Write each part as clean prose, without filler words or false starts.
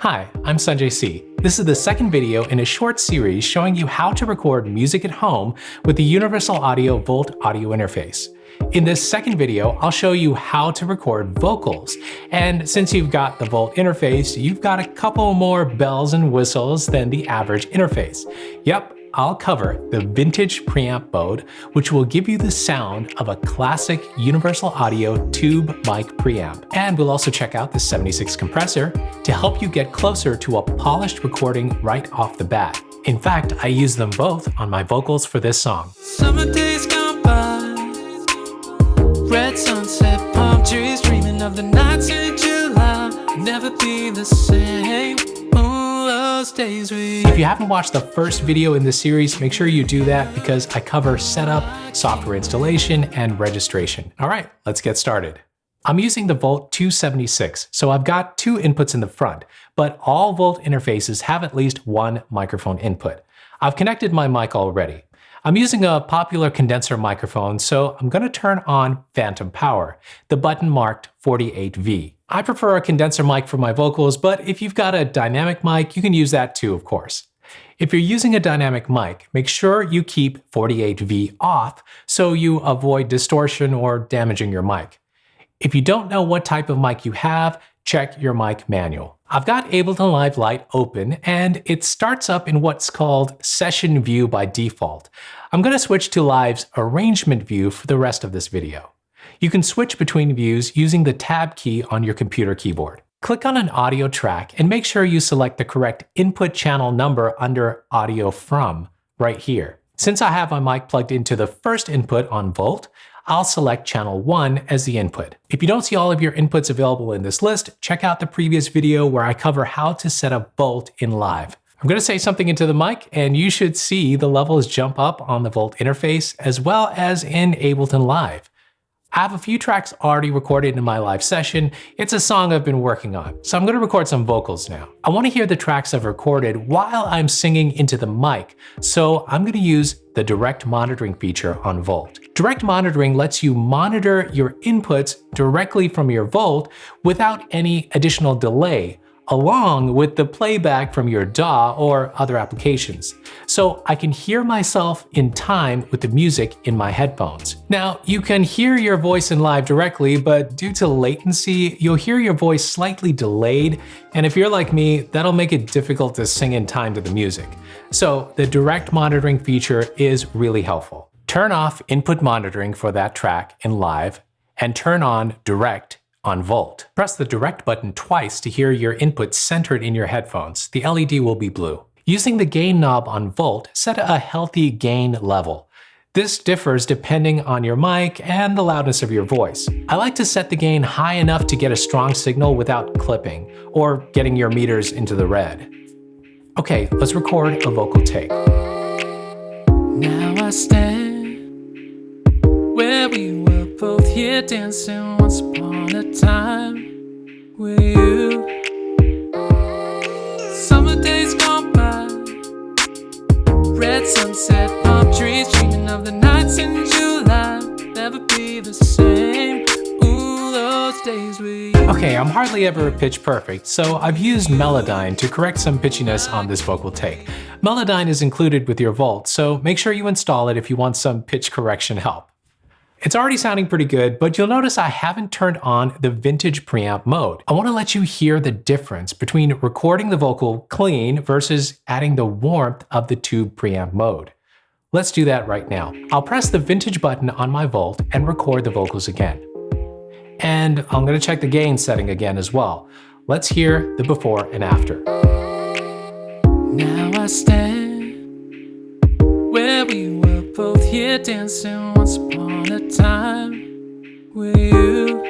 Hi, I'm Sanjay C. This is the second video in a short series showing you how to record music at home with the Universal Audio Volt audio interface. In this second video, I'll show you how to record vocals. And since you've got the Volt interface, you've got a couple more bells and whistles than the average interface. Yep, I'll cover the vintage preamp mode, which will give you the sound of a classic Universal Audio tube mic preamp. And we'll also check out the 76 compressor to help you get closer to a polished recording right off the bat. In fact, I use them both on my vocals for this song. Summer days gone by, red sunset, palm trees, dreaming of the nights in July. Never be the same. If you haven't watched the first video in this series, make sure you do that because I cover setup, software installation, and registration. All right, let's get started. I'm using the Volt 276, so I've got two inputs in the front, but all Volt interfaces have at least one microphone input. I've connected my mic already. I'm using a popular condenser microphone, so I'm going to turn on Phantom Power, the button marked 48V. I prefer a condenser mic for my vocals, but if you've got a dynamic mic, you can use that too, of course. If you're using a dynamic mic, make sure you keep 48V off so you avoid distortion or damaging your mic. If you don't know what type of mic you have, check your mic manual. I've got Ableton Live Lite open and it starts up in what's called Session View by default. I'm going to switch to Live's Arrangement View for the rest of this video. You can switch between views using the Tab key on your computer keyboard. Click on an audio track and make sure you select the correct input channel number under Audio From right here. Since I have my mic plugged into the first input on Volt, I'll select channel 1 as the input. If you don't see all of your inputs available in this list, check out the previous video where I cover how to set up Volt in Live. I'm going to say something into the mic and you should see the levels jump up on the Volt interface as well as in Ableton Live. I have a few tracks already recorded in my live session. It's a song I've been working on, so I'm going to record some vocals now. I want to hear the tracks I've recorded while I'm singing into the mic, so I'm going to use the direct monitoring feature on Volt. Direct monitoring lets you monitor your inputs directly from your Volt without any additional delay, along with the playback from your DAW or other applications. So I can hear myself in time with the music in my headphones. Now, you can hear your voice in Live directly, but due to latency, you'll hear your voice slightly delayed, and if you're like me, that'll make it difficult to sing in time to the music. So the direct monitoring feature is really helpful. Turn off input monitoring for that track in Live, and turn on direct on Volt. Press the direct button twice to hear your input centered in your headphones. The LED will be blue. Using the gain knob on Volt, set a healthy gain level. This differs depending on your mic and the loudness of your voice. I like to set the gain high enough to get a strong signal without clipping or getting your meters into the red. Okay, let's record a vocal take. Now I stand where we were both here dancing once upon a time with you. Summer days gone by, red sunset, palm trees, dreaming of the nights in July. Never be the same. Ooh, those days with you. Okay, I'm hardly ever pitch perfect, so I've used Melodyne to correct some pitchiness on this vocal take. Melodyne is included with your Volt, so make sure you install it if you want some pitch correction help. It's already sounding pretty good, but you'll notice I haven't turned on the vintage preamp mode. I want to let you hear the difference between recording the vocal clean versus adding the warmth of the tube preamp mode. Let's do that right now. I'll press the vintage button on my Volt and record the vocals again. And I'm going to check the gain setting again as well. Let's hear the before and after. Now I stand where we were both here dancing once upon a time with you.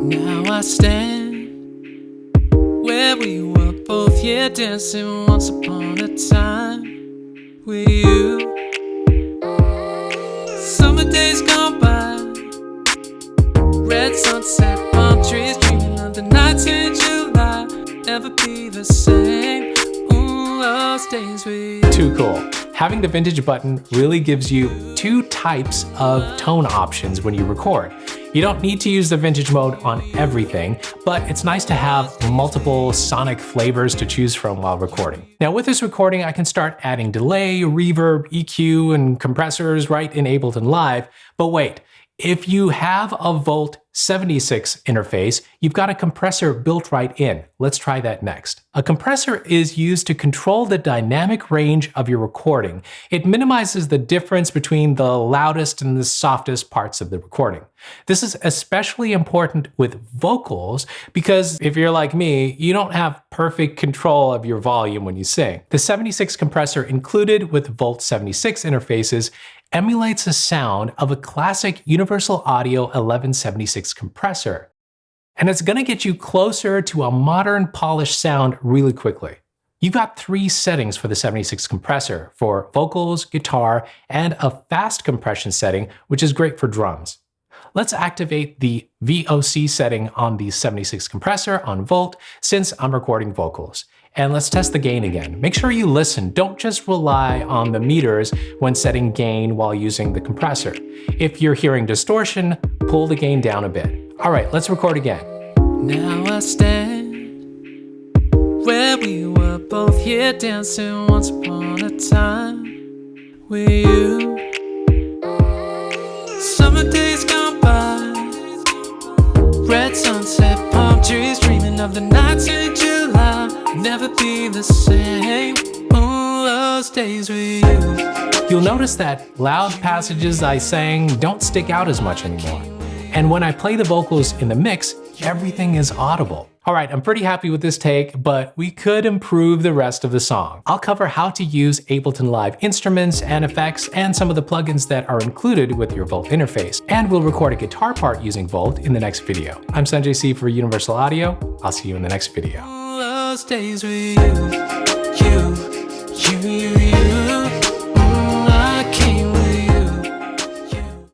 Now I stand where we were both here dancing once upon a time with you. Summer days gone by, red sunset, palm trees, dreaming of the nights in July. Never be the same. Ooh, those days with you. Too cool. Having the vintage button really gives you two types of tone options when you record. You don't need to use the vintage mode on everything, but it's nice to have multiple sonic flavors to choose from while recording. Now with this recording, I can start adding delay, reverb, EQ, and compressors right in Ableton Live, but wait, if you have a Volt 76 interface, you've got a compressor built right in. Let's try that next. A compressor is used to control the dynamic range of your recording. It minimizes the difference between the loudest and the softest parts of the recording. This is especially important with vocals because if you're like me, you don't have perfect control of your volume when you sing. The 76 compressor included with Volt 76 interfaces emulates the sound of a classic Universal Audio 1176 compressor. And it's gonna get you closer to a modern polished sound really quickly. You've got 3 settings for the 76 compressor for vocals, guitar, and a fast compression setting, which is great for drums. Let's activate the VOC setting on the 76 compressor on Volt since I'm recording vocals. And let's test the gain again. Make sure you listen, don't just rely on the meters when setting gain while using the compressor. If you're hearing distortion, pull the gain down a bit. All right, let's record again. Now I stand where we were both here dancing once upon a time with you. Summer days gone by, red sunset, palm trees, dreaming of the nights in July. Never be the same, all those days with you. You'll notice that loud passages I sang don't stick out as much anymore. And when I play the vocals in the mix, everything is audible. All right, I'm pretty happy with this take, but we could improve the rest of the song. I'll cover how to use Ableton Live instruments and effects and some of the plugins that are included with your Volt interface. And we'll record a guitar part using Volt in the next video. I'm Sanjay C for Universal Audio. I'll see you in the next video. All those days with you.